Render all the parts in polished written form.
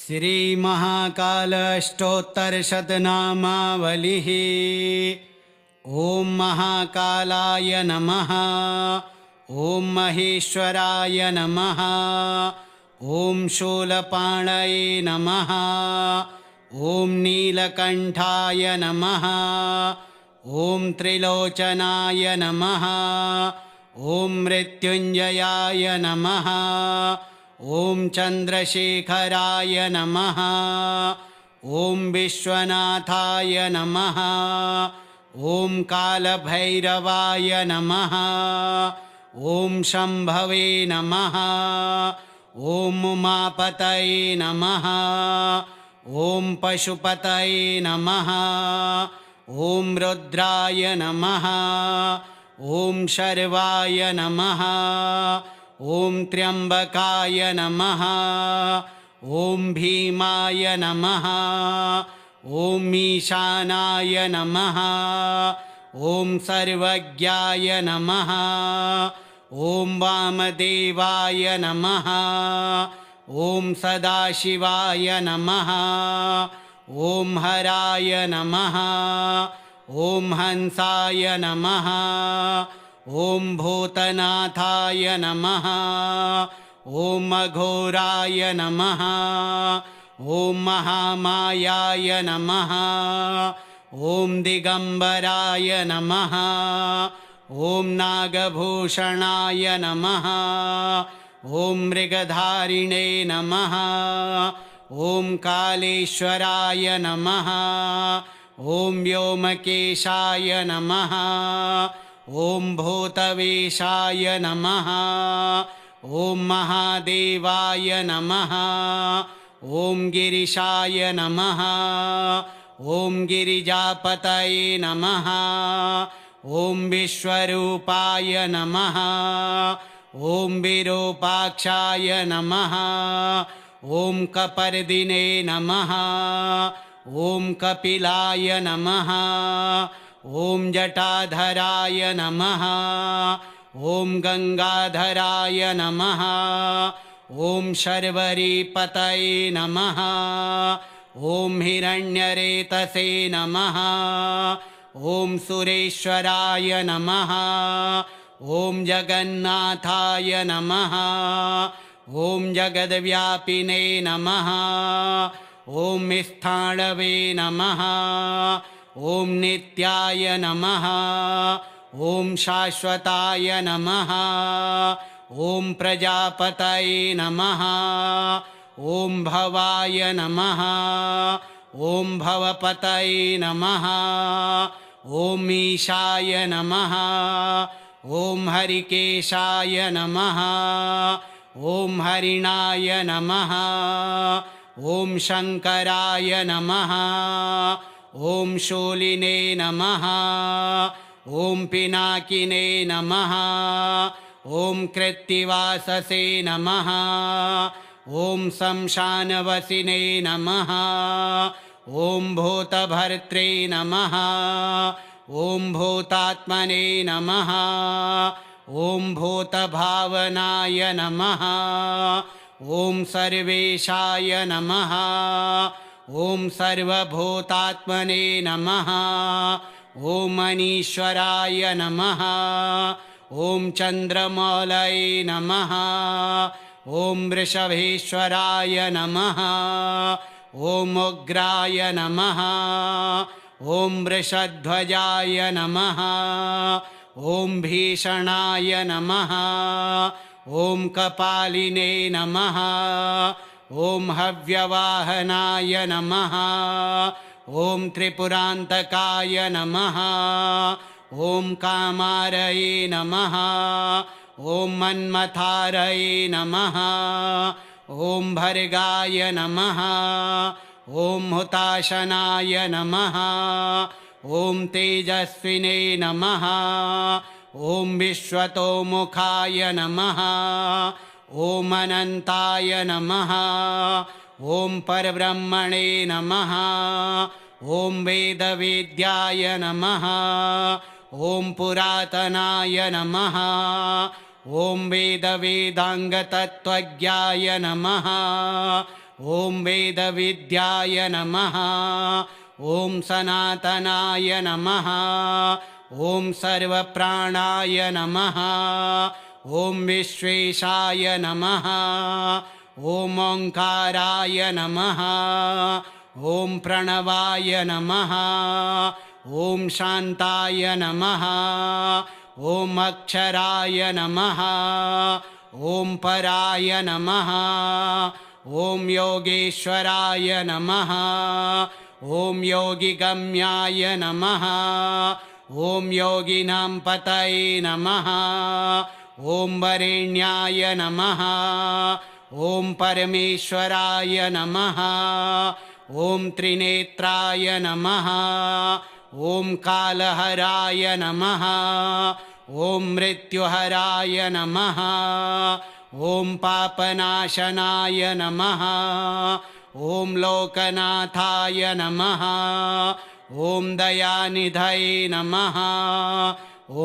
श्री महाकालष्टोत्तरशतनामावलिः। ओम महाकालाय नमः। ओम महेश्वराय नमः। ओम शूलपाणये नमः। ओम नीलकंठाय नमः। ओम त्रिलोचनाय नमः। ओम मृत्युंजयाय नमः। ओम चंद्रशेखराय नमः। ओम विश्वनाथाय नमः। ओम कालभैरवाय नमः। ओम शंभवे नमः। ओम उमापतये नमः। ओम पशुपतये नमः। ओम रुद्राय नमः। ओम शर्वाय नमः। ओम त्र्यंबकाय नमः। ओम भीमाय नमः। ओम ईशानाय नमः। ओम सर्वज्ञाय नमः। ओम वामदेवाय नमः। ओम सदाशिवाय नमः। ओम हराय नमः। ओम हंसाय नमः। ओम भूतनाथाय नमः। ओम अघोराय नमः। ओम महामायाय नमः। ओम दिगंबराय नमः। ओम नागभूषणाय नमः। ओम मृगधारिणे नमः। ओम कालेश्वराय नमः। ओम व्योमकेशाय नमः। ओम भूतवेशाय नमः। ओम महादेवाय नमः। ओम गिरिशाय नमः। ओम गिरिजापतये नमः। ओम विश्वरूपाय नमः। ओम विरूपाक्षाय नमः। ओम कपर्दिने नमः। ओम कपिलाय नमः। ओम जटाधराय नमः। ओम गंगाधराय नमः। ओम शर्वरीपतये नमः। ओम हिरण्यरेतसे नमः। ओम सुरेश्वराय नमः। ओम जगन्नाथाय नमः। ओम जगद्व्यापिने नमः। ओम स्थाणवे नमः। ओम नित्याय नमः। ओम शाश्वताय नमः। ओम प्रजापतये नमः। ओम भवाय नमः। ओम भवपतये नमः। ओम ईशाय नमः। ओम हरिकेशाय नमः। ओम हरिणाय नमः। ओम शंकराय नमः। ओम शूलिने नमः। ओम पिनाकिने नमः। ओम कृत्तिवाससे नमः। ओम शमशानवसिने नमः। ओम भूतभर्त्रे नमः। ओम भूतात्मने नमः। ओम भूतभावनाय नमः। ओम सर्वेशाय नमः। ओम सर्वभूतात्मने नमः। ओम अनीश्वराय नमः। ओम चंद्रमौलये नमः। ओम वृषभेश्वराय नमः। ओम उग्राय नमः। ओम वृषध्वजाय नमः। ओम भीषणाय नमः। ओम कपालिने नमः। ओम हव्यवाहनाय नमः। ओम त्रिपुरांतकाय नमः। ओम कामारये नमः। ओम मन्मथारये नमः। ओम भर्गाय नमः। ओम हुताशनाय नमः। ओम तेजस्विने नमः। ओम विश्वतोमुखाय नमः। ओम अनंताय नमः। ओम परब्रह्मणे नमः। ओम वेदवेद्याय नमः। ओम पुरातनाय नमः। ओम वेद वेदांग तत्वज्ञाय नमः। ॐ वेदविद्याय नमः ॐ सनातनाय नमः ॐ सर्वप्राणाय नमः ॐ विश्वेशाय नमः ॐ ओंकाराय नमः ॐ प्रणवाय नमः ॐ शान्ताय नमः ॐ अक्षराय नमः ॐ पराय नमः ॐ योगेश्वराय नमः ॐ योगिगम्याय नमः ॐ योगिनां पतये नमः ॐ वरेण्याय नमः ॐ परमेश्वराय नमः ॐ त्रिनेत्राय नमः ॐ कालहराय नमः ॐ मृत्युहराय नमः ॐ पापनाशनाय नमः ॐ लोकनाथाय नमः ॐ दयानिधये नमः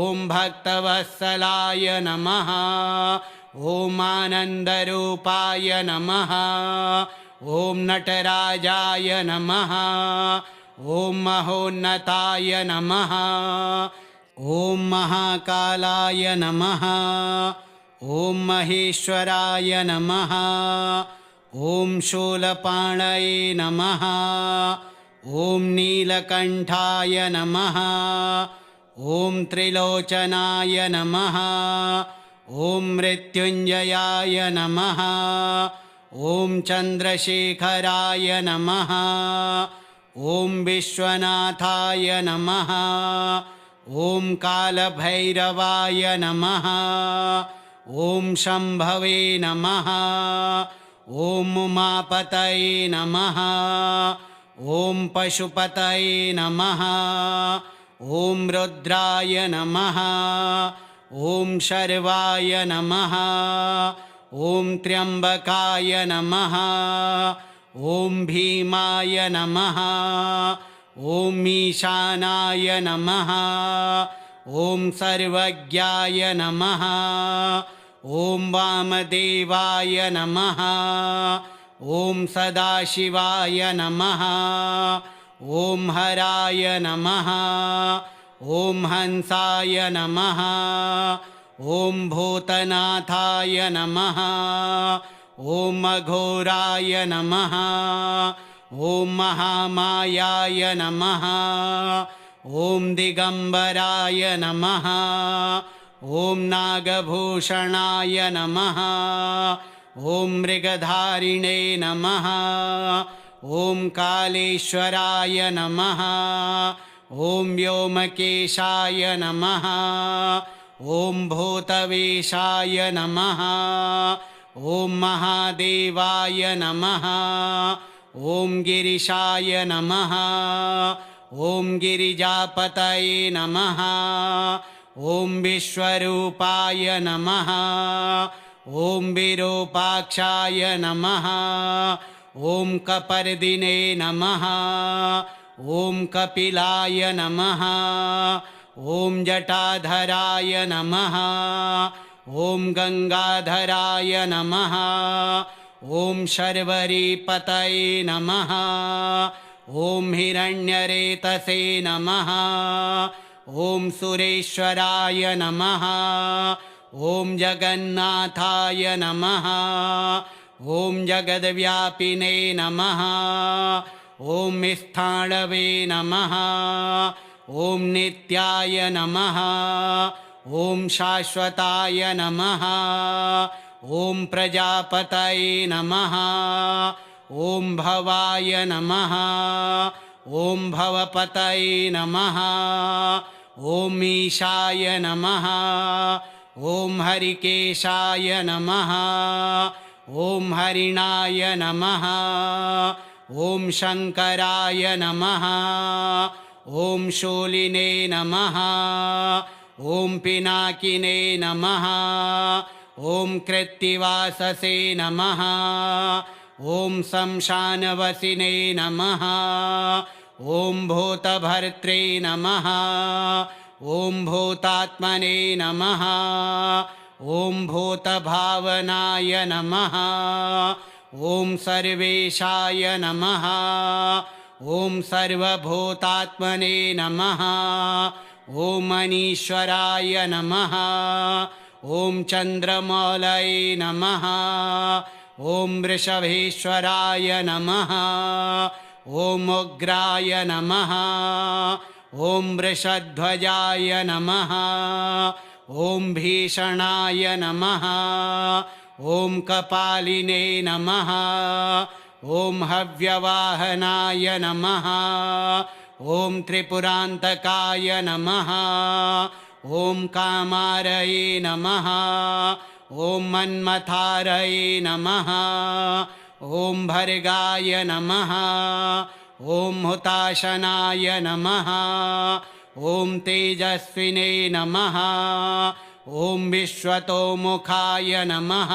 ॐ भक्तवत्सलाय नमः ॐ आनन्दरूपाय नमः ॐ नटराजाय नमः ॐ महोन्नताय नमः ॐ महाकालाय नमः ॐ महेश्वराय नमः ॐ शूलपाणये नमः ॐ नीलकण्ठाय नमः ॐ त्रिलोचनाय नमः ॐ मृत्युञ्जयाय नमः ॐ चन्द्रशेखराय नमः ॐ विश्वनाथाय नमः ॐ कालभैरवाय नमः ॐ शम्भवे नमः ॐ उमापतये नमः ॐ पशुपतये नमः ॐ रुद्राय नमः ॐ शर्वाय नमः ॐ त्र्यम्बकाय नमः ॐ भीमाय नमः ॐ ईशानाय नमः ॐ सर्वज्ञाय नमः ॐ वामदेवाय नमः ॐ सदाशिवाय नमः ॐ हराय नमः ॐ हंसाय नमः ॐ भूतनाथाय नमः ॐ अघोराय नमः ॐ महामायाय नमः ॐ दिगम्बराय नमः ॐ नागभूषणाय नमः ॐ मृगधारिणे नमः ॐ कालेश्वराय नमः ॐ व्योमकेशाय नमः ॐ भूतवेशाय नमः ॐ महादेवाय नमः ॐ गिरिशाय नमः ॐ गिरिजापतये नमः ॐ विश्वरूपाय नमः ॐ विरूपाक्षाय नमः ॐ कपर्दिने नमः ॐ कपिलाय नमः ॐ जटाधराय नमः ॐ गंगाधराय नमः ॐ शर्वरीपतये नमः ॐ हिरण्यरेतसे नमः ॐ सुरेश्वराय नमः ॐ जगन्नाथाय नमः ॐ जगद्व्यापिने नमः ॐ स्थाणवे नमः ॐ नित्याय नमः ॐ शाश्वताय नमः ॐ प्रजापतये नमः ॐ भवाय नमः ॐ भवपतये नमः ॐ ईशाय नमः ॐ हरिकेशाय नमः ॐ हरिणाय नमः ॐ शङ्कराय नमः ॐ शूलिने नमः ॐ पिनाकिने नमः ॐ कृत्तिवाससे नमः ॐ शमशानवसिने नमः ॐ भूतभर्त्रे नमः ॐ भूतात्मने नमः ॐ भूतभावनाय नमः ॐ सर्वेशाय नमः ॐ सर्वभूतात्मने नमः ॐ अनीश्वराय नमः ॐ चन्द्रमौलये नमः ॐ वृषभेश्वराय नमः ॐ उग्राय नमः ॐ वृषध्वजाय नमः ॐ भीषणाय नमः ॐ कपालिने नमः ॐ हव्यवाहनाय नमः ॐ त्रिपुरान्तकाय नमः ॐ कामारये नमः ॐ मन्मथारये नमः ॐ भर्गाय नमः ॐ हुताशनाय नमः ॐ तेजस्विने नमः ॐ विश्वतोमुखाय नमः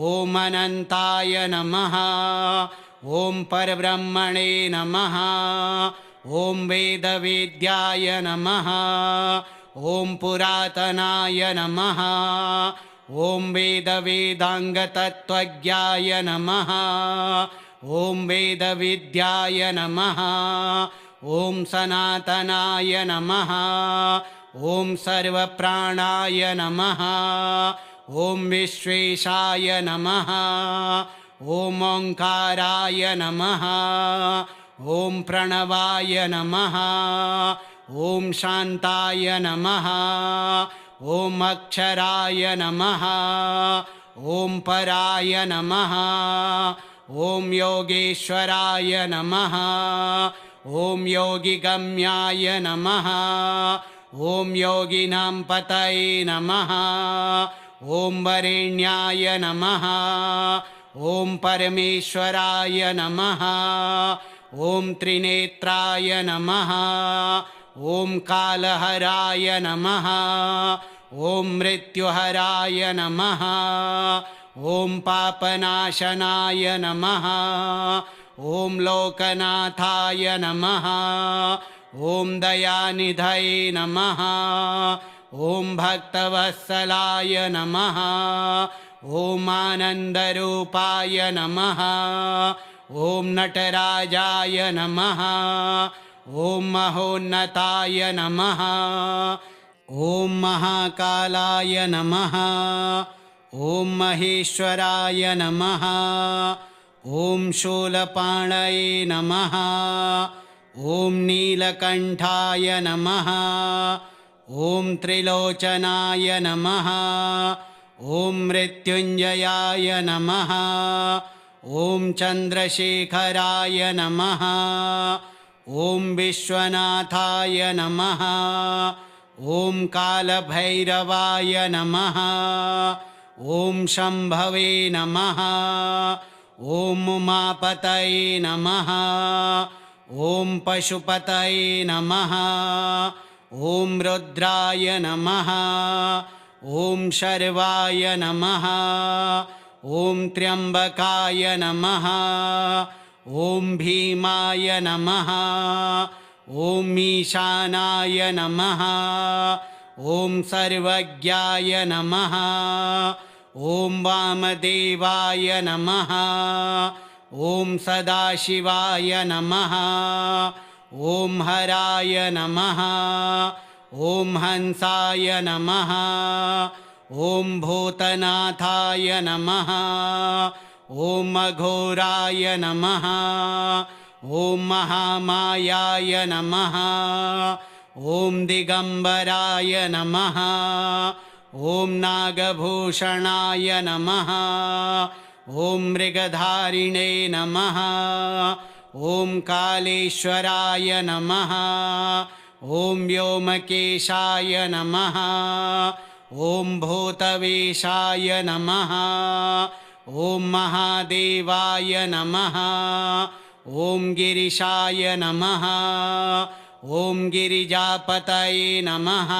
ॐ अनन्ताय नमः ॐ परब्रह्मणे नमः ॐ वेदवेद्याय नमः ॐ पुरातनाय नमः ॐ वेदवेदाङ्गतत्त्वज्ञाय नमः ॐ वेदविद्याय नमः ॐ सनातनाय नमः ॐ सर्वप्राणाय नमः ॐ विश्वेशाय नमः ॐ ओङ्काराय नमः ॐ प्रणवाय नमः ॐ शान्ताय नमः ॐ अक्षराय नमः ॐ पराय नमः ॐ योगेश्वराय नमः ॐ योगिगम्याय नमः ॐ योगिनां पतये नमः ॐ वरेण्याय नमः ॐ परमेश्वराय नमः ॐ त्रिनेत्राय नमः ॐ कालहराय नमः ॐ मृत्युहराय नमः ॐ पापनाशनाय नमः ॐ लोकनाथाय नमः ॐ दयानिधये नमः ॐ भक्तवत्सलाय नमः ॐ आनन्दरूपाय नमः ॐ नटराजाय नमः ॐ महोन्नताय नमः ॐ महाकालाय नमः ॐ महेश्वराय नमः ॐ शूलपाणये नमः ॐ नीलकण्ठाय नमः ॐ त्रिलोचनाय नमः ॐ मृत्युञ्जयाय नमः ॐ चन्द्रशेखराय नमः ॐ विश्वनाथाय नमः ॐ कालभैरवाय नमः ॐ शम्भवे नमः ॐ उमापतये नमः ॐ पशुपतये नमः ॐ रुद्राय नमः ॐ शर्वाय नमः ॐ त्र्यम्बकाय नमः ॐ भीमाय नमः ॐ ईशानाय नमः ॐ सर्वज्ञाय नमः ॐ वामदेवाय नमः ॐ सदाशिवाय नमः ॐ हराय नमः ॐ हंसाय नमः ॐ भूतनाथाय नमः ॐ अघोराय नमः ॐ महामायाय नमः ॐ दिगम्बराय नमः ॐ नागभूषणाय नमः ॐ मृगधारिणे नमः ॐ कालेश्वराय नमः ॐ व्योमकेशाय नमः ॐ भूतवेशाय नमः ॐ महादेवाय नमः ॐ गिरिशाय नमः ॐ गिरिजापतये नमः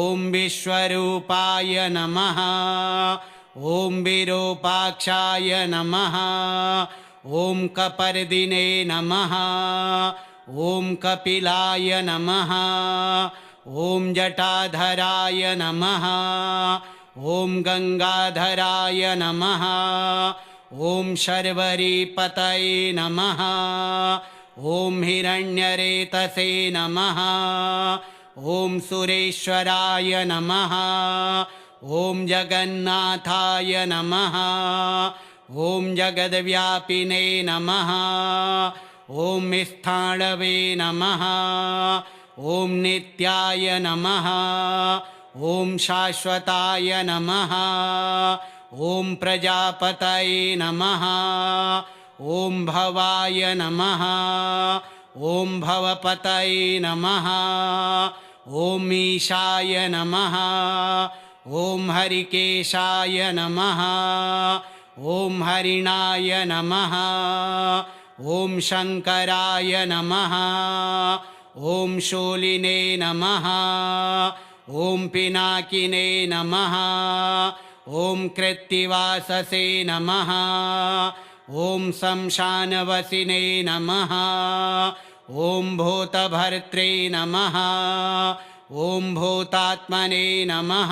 ॐ विश्वरूपाय नमः ॐ विरूपाक्षाय नमः ॐ कपर्दिने नमः ॐ कपिलाय नमः ॐ जटाधराय नमः ॐ गङ्गाधराय नमः। ॐ शर्वरीपतये नमः। ॐ हिरण्यरेतसे नमः। ॐ सुरेश्वराय नमः। ॐ जगन्नाथाय नमः। ॐ जगद्व्यापिने नमः। ॐ स्थाणवे नमः। ॐ नित्याय नमः। ॐ शाश्वताय नमः। ॐ प्रजापतये नमः। ॐ भवाय नमः। ॐ भवपतये नमः। ॐ ईशाय नमः। ॐ हरिकेशाय नमः। ॐ हरिणाय नमः। ॐ शङ्कराय नमः। ॐ शूलिने नमः। ॐ पिनाकिने नमः। ॐ कृत्तिवाससे नमः। ॐ शमशानवसिने नमः। ॐ भूतभर्त्रे नमः। ॐ भूतात्मने नमः।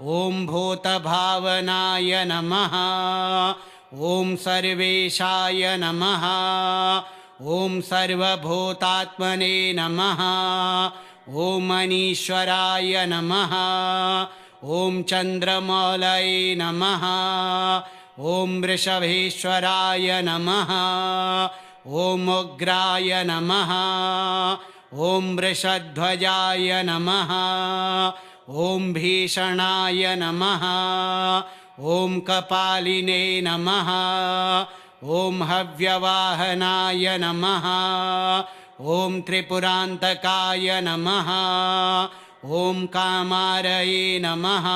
ॐ भूतभावनाय नमः। ॐ सर्वेशाय नमः। ॐ सर्वभूतात्मने नमः। ॐ मनीश्वराय नमः। ॐ चन्द्रमौलये नमः। ॐ वृषभेश्वराय नमः। ॐ उग्राय नमः। ॐ वृषध्वजाय नमः। ॐ भीषणाय नमः। ॐ कपालिने नमः। ॐ हव्यवाहनाय नमः। ॐ त्रिपुरान्तकाय नमः। ॐ कामारये नमः।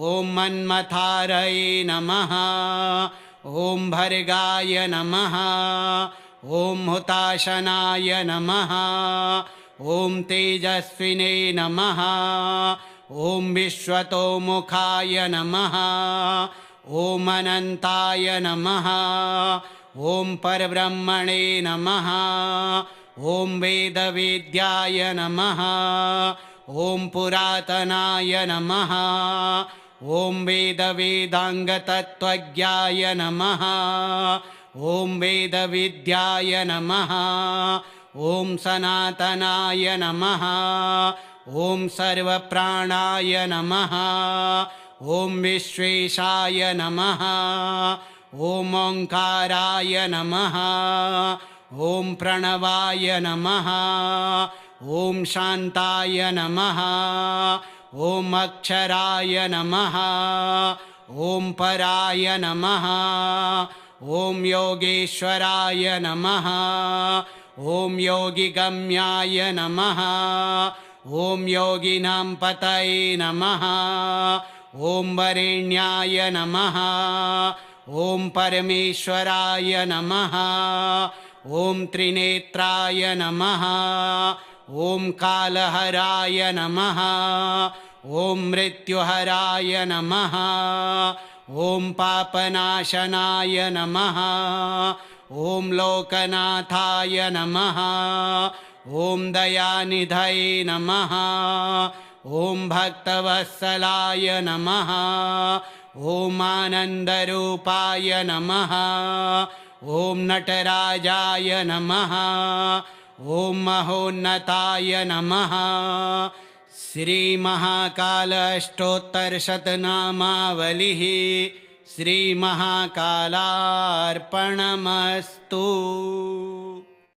ॐ मन्मथारये नमः। ॐ भर्गाय नमः। ॐ हुताशनाय नमः। ॐ तेजस्विने नमः। ॐ विश्वतोमुखाय नमः। ॐ अनन्ताय नमः। ॐ परब्रह्मणे नमः। ॐ वेदवेद्याय नमः। ॐ पुरातनाय नमः। ॐ वेदवेदाङ्गतत्त्वज्ञाय नमः। ॐ वेदविद्याय नमः। ॐ सनातनाय नमः। ॐ सर्वप्राणाय नमः। ॐ विश्वेशाय नमः। ॐ ओङ्काराय नमः। ॐ प्रणवाय नमः। ॐ शान्ताय नमः। ॐ अक्षराय नमः। ॐ पराय नमः। ॐ योगेश्वराय नमः। ॐ योगिगम्याय नमः। ॐ योगिनां पतये नमः। ॐ वरेण्याय नमः। ॐ परमेश्वराय नमः। ॐ त्रिनेत्राय नमः। ॐ कालहराय नमः। ॐ मृत्युहराय नमः। ॐ पापनाशनाय नमः। ॐ लोकनाथाय नमः। ॐ दयानिधये नमः। ॐ भक्तवत्सलाय नमः। ॐ आनन्दरूपाय नमः। ॐ नटराजाय नमः। ॐ महोन्नताय नमः। श्रीमहाकालाष्टोत्तरशतनामावलिः श्रीमहाकालार्पणमस्तु।